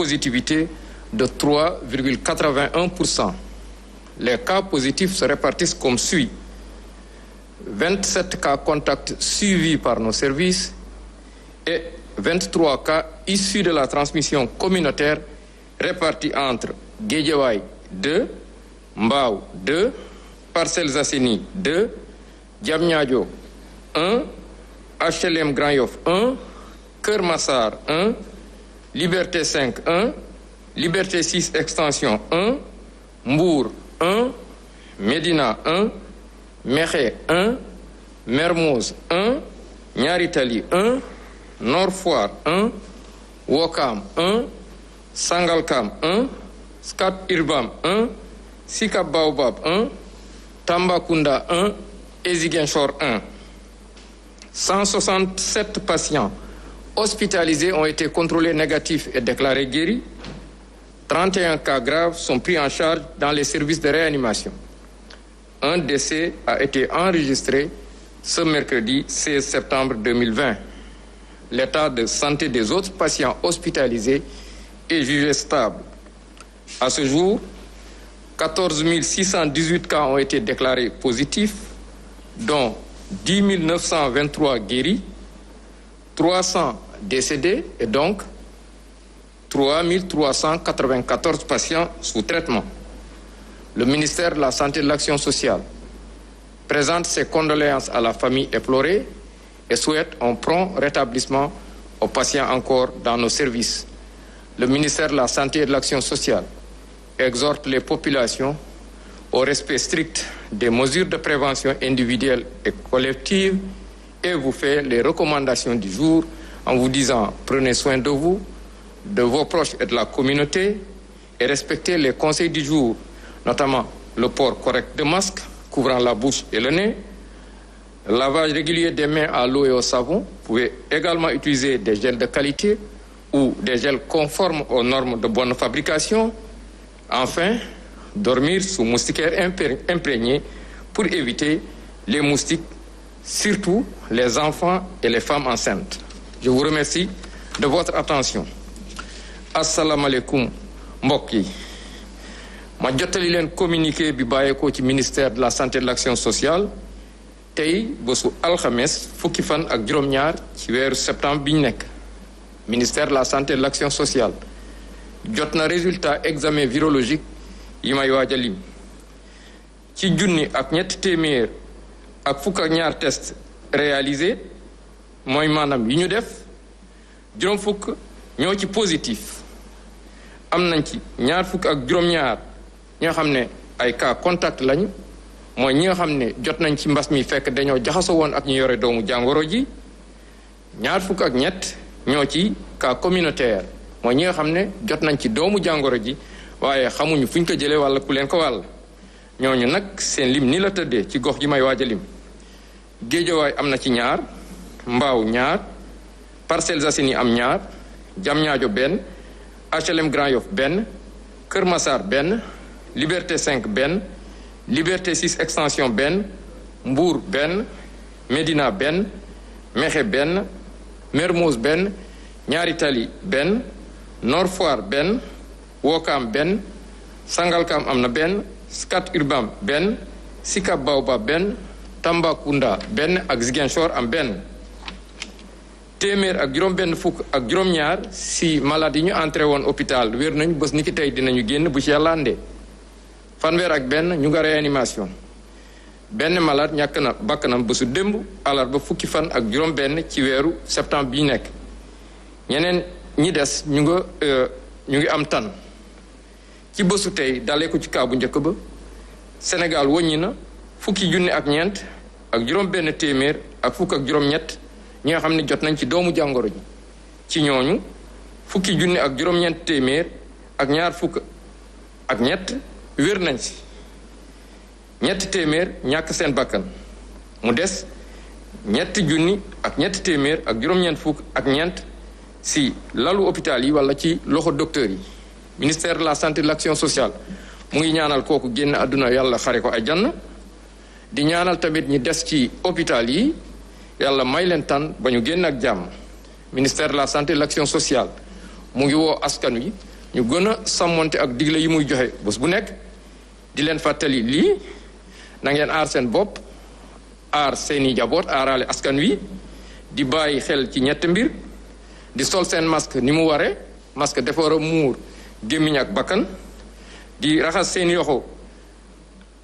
positivité de 3,81%. Les cas positifs se répartissent comme suit. 27 cas contacts suivis par nos services et 23 cas issus de la transmission communautaire répartis entre Guédiawaye 2, Mbao 2, Parcelles Assainies 2, Diamniadio 1, HLM Grand Yoff 1, Keur Massar 1, Liberté 5 1, Liberté 6 Extension 1, Mbour 1, Médina 1, Mékhé 1, Mermoz 1, Niary Tally 1, Nord Foire 1, Ouakam 1, Sangalkam 1, Scat Urbam 1, Sicap Baobab 1, Tambacounda 1 et Ziguinchor 1. 167 patients hospitalisés ont été contrôlés négatifs et déclarés guéris. 31 cas graves sont pris en charge dans les services de réanimation. Un décès a été enregistré ce mercredi 16 septembre 2020. L'état de santé des autres patients hospitalisés est jugé stable. À ce jour, 14 618 cas ont été déclarés positifs, dont 10 923 guéris, 300 décédés et donc 3 394 patients sous traitement. Le ministère de la Santé et de l'Action sociale présente ses condoléances à la famille éplorée et souhaite un prompt rétablissement aux patients encore dans nos services. Le ministère de la Santé et de l'Action sociale exhorte les populations au respect strict des mesures de prévention individuelle et collective et vous fait les recommandations du jour en vous disant prenez soin de vous, de vos proches et de la communauté et respectez les conseils du jour, notamment le port correct de masques couvrant la bouche et le nez, le lavage régulier des mains à l'eau et au savon. Vous pouvez également utiliser des gels de qualité ou des gels conformes aux normes de bonne fabrication. Enfin, dormir sous moustiquaires imprégnés pour éviter les moustiques, surtout les enfants et les femmes enceintes. Je vous remercie de votre attention. Assalamu alaikum mbokk yi ma jottali leen communiqué bi bàyyeekoo ci ministère de la santé et de l'action sociale tey bésu alxames fukki fan ak juróom-ñaar ci weeru septembre bi ñu nekk. Ministère de la santé et de l'action sociale jot na résultat examen virologique yi may waaj a lim ci junni ak ñetti téeméer ak fukk ak ñaar test réalisé mooy maanaam yi ñu def juróom fukk ñoo ci positif. am nañ ci ñaar fukk ak juróom-ñaar ñi nga xam ne ay cas contact lañu mooy ñi nga xam ne jot nañ ci mbas mi fekk dañoo jaxasoo woon ak ñu yore doomu jàngoro ji. ñaar fukk ak ñett ñoo ci cas communautaire mooy ñi nga xam ne jot nañ ci doomu jàngoro ji waaye xamuñu fuñ ko jëlee walla ku leen ko wàll. ñooñu nag seen lim ni la tëddee ci gox gi may waaj a lim. Géejawaay am na ci ñaar, Mbao ñaar, Parcelles Assainies am ñaar, Diamniadio benn, HLM Grand Yoff benn, Keur Massar benn, Liberté 5 benn, Liberté 6 Extension benn, Mbour benn, Médina benn, Mékhé benn, Mermoz benn, Niary Tally benn, Nord Foire benn, Ouakam benn, Sangalkam am na benn, Scat Urbam benn, Sicap Baobab benn, Tambacounda benn ak Ziguinchor am benn. téeméer ak juróom benn fukk ak juróom-ñaar si malade yi ñu entré woon hôpital wér nañu bés ni ki tey dinañu génn bu ci yàlla àndee. fanweer ak benn ñu nga réanimation. benn malade ñàkk na bakkanam bésu démb àllarba fukki fan ak juróom benn ci weeru septembre bi ñu nekk. ñeneen ñi des ñu ngi am tan. ci bésu tey dalee ko ci kaa bu njëkk ba Sénégal wëññi na fukki junni ak ñeent ak juróom benn téeméer ak fukk ak juróom-ñett ñi nga xam ne jot nañ ci doomu jàngoro ji. ci ñooñu fukki junni ak juróom-ñeent téeméer ak ñaar fukk ak ñett wér nañ si. ñetti téeméer ñàkk seen bakkan mu des ñetti junni ak ñetti téeméer ak juróom-ñeent fukk ak ñeent si lalu hôpital yi wala ci loxo docteur yi. Ministère de la santé et de l'action sociale mu ngi ñaanal kooku génn àdduna yàlla xare ko àjjana di ñaanal tamit ñi des ci hôpital yi yàlla may leen tan ba ñu génn ak jàmm. Ministère de la santé et de l'action sociale mu ngi woo askan wi ñu gën a sàmmonte ak digle yi muy joxe bés bu nekk di leen fàttali lii na ngeen aar seen bopp aar seeni jaboot aarale askan wi di bàyyi xel ci ñett mbir di sol seen masque ni mu waree masque dafa war a muur gémmiñ ak bakkan di raxas seeni yoxo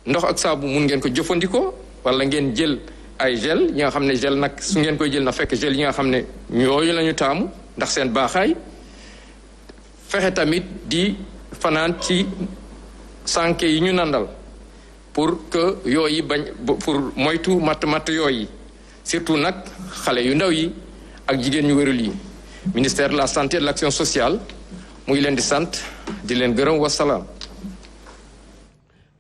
ndox ak saabu mun ngeen ko jëfandikoo wala ngeen jël ay gel yi nga xam ne gel nag su ngeen koy jël na fekk gel yi nga xam ne yooyu lañu taamu ndax seen baaxaay fexe tamit di fanaan ci sànke yi ñu nandal pour que yooyu bañ pour moytu matt yooyu surtout nag xale yu ndaw yi ak jigéen ñu wérul yi ministère de la santé et de l'action sociale muy leen di sant di leen gërëm wasalaam.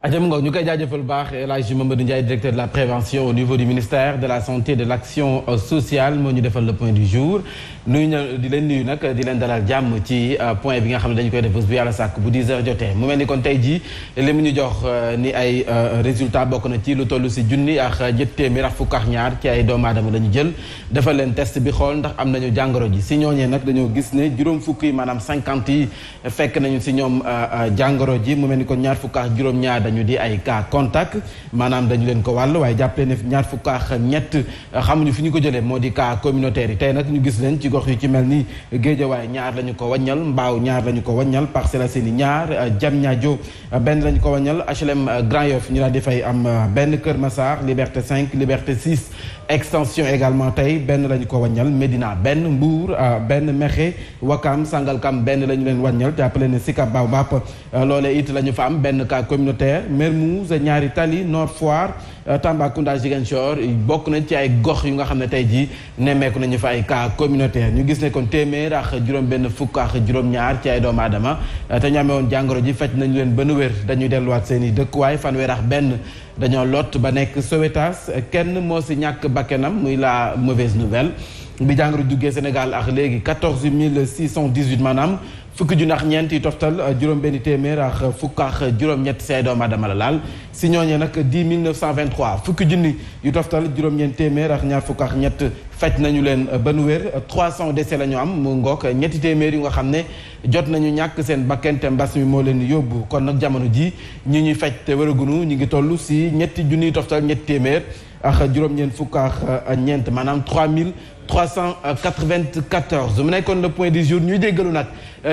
ajam nga ñu koy jaajëfal baax El Hadji Mamadou Ndiaye directeur de la prévention au niveau du ministère de la santé et de l'action sociale moo ñu defal le point du jour di leen nuyu nag di leen dalal jàmm ci point bi nga xam ne dañu koy def bés bu yàlla sàkk bu 10 heures jotee mu mel ni kon tey jii li mu ñu jox ni ay résultats bokk na ci lu toll si junni ak ñett téeméer ak fukk ak ñaar ci ay doomu aadama la ñu jël defal leen test bi xool ndax am nañu jàngoro ji si ñooñee nag dañoo gis ne juróom fukk yi maanaam 50 yi fekk nañu si ñoom jàngoro ji mu mel ni kon ñaar fukk ak juróom-ñaar ñu di ay cas contact maanaam dañu leen ko wàll waaye jàppale ne ñaar fukk ak ñett xamuñu fi ñu ko jëlee moo di cas communautaire yi tey nag ñu gis leen ci gox yu ci mel ni Géejawaay ñaar lañu ko waññal Mbaaw ñaar lañu ko waññal Parcelles Assainies ñaar Diamniadio benn lañu ko waññal HLM Grand Yoff ñu daal di fay am benn Kër Massar Liberté 5 Liberté 6 extension également tey benn lañu ko waññal Médina benn Mbour benn Mékhé Wakam Sangalkam benn lañu leen waññal jàppale ne Sicap Baobab loolee it lañu fa am benn cas communautaire Mermoz ñaari Tali Nord Foire Tambacounda Ziguinchor bokk nañ ci ay gox yu nga xam ne tey jii nemmeeku nañu fa ay cas communautaire ñu gis ne kon téeméer ak juróom benn fukk ak juróom-ñaar ci ay doomu aadama te ñu amee woon jàngoro ji faj nañu leen ba nu wér dañuy delluwaat seen i dëkkuwaay fanweer ak benn dañoo lot ba nekk Sowétas kenn moo si ñàkk bakkenam muy la mauvaise nouvelle bi jàngoro duggee Sénégal ak léegi 14 618 maanaam fukki junni ak ñeent yi toftal juróom benn téeméer ak fukk ak juróom-ñett si ay doomu aadama la laal si ñooñee nag 10 923 fukki junni yu toftal juróom-ñeent téeméer ak ñaar fukk ak ñett faj nañu leen ba nu wér 300 décès la ñu am mu ngoog ñetti téeméer yu nga xam ne jot nañu ñàkk seen bakken te mbas mi moo leen yóbbu kon nag jamono ji ñi ñuy faj te wéragunu ñu ngi toll si ñetti junni yu toftal ñetti téeméer ak juróom-ñeent fukk ak ñeent maanaam 3394 mu nekkoon le point du jour ñuy déggalu nag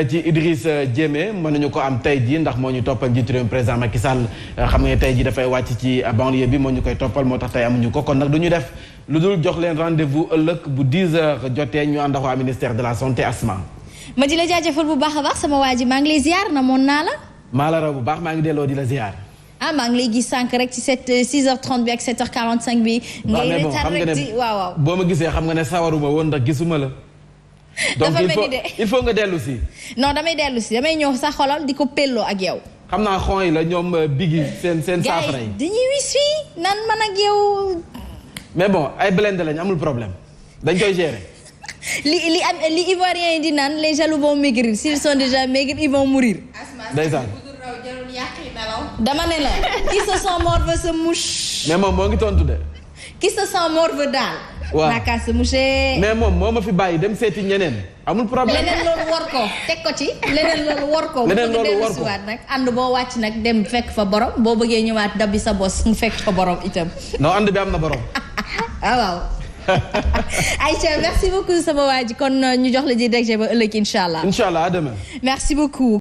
ci Idriss Diémé mën nañu ko am tey jii ndax moo ñu toppal njiitu réew président Macky Sall xam nga tey jii dafay wàcc ci banlieue bi moo ñu koy toppal moo tax tey amuñu ko kon nag du ñu def lu dul jox leen rendez-vous ëllëg bu 10 heures jotee ñu ànd ak waa ministère de la santé Asma. ma di la jaajëfal bu baax a baax sama waa ji maa ngi lay ziar na moon naa la. maa la raw bu baax maa ngi delloo di la ziar. maa ngi lay gis sànq rek ci 6h30 bi ak 7h45 bi. ngay retar rek ci waaw. boo ma gisee xam nga ne sawaruma woon ndax gisuma la. donc il faut nga dellu si. non damay dellu si damay ñëw sax xolal di ko pelloo ak yow. xam naa xon yi la ñoom bigi seen saafara yi. dañuy wis fii nan man ak yow. mais bon ay blende lañ amul problème dañ koy gérer. li Ivoiriens yi di naan les jaloux vont maigrir s'ils sont déjà maigres ils vont mourir. ndeysaan. dama ne la qui se sent mort veut se mouche. mais moom moo ngi tontu de. qui se sent mort veut daal. waaw naka se moucher. mais moom moo ma fi bàyyi dem seeti ñeneen. amul problème leneen loolu war ko teg ko ci. leneen loolu war ko. leneen loolu war ko nag ànd boo wàcc nag dem fekk fa borom boo bëggee ñëwaat dabbi sa bos mu fekk fa borom itam. non ànd bi am na borom. waaw. Aïcha merci beaucoup sama waa ji kon ñu jox la ji DG ba ëllëg incha allah. incha allah à demain. merci beaucoup.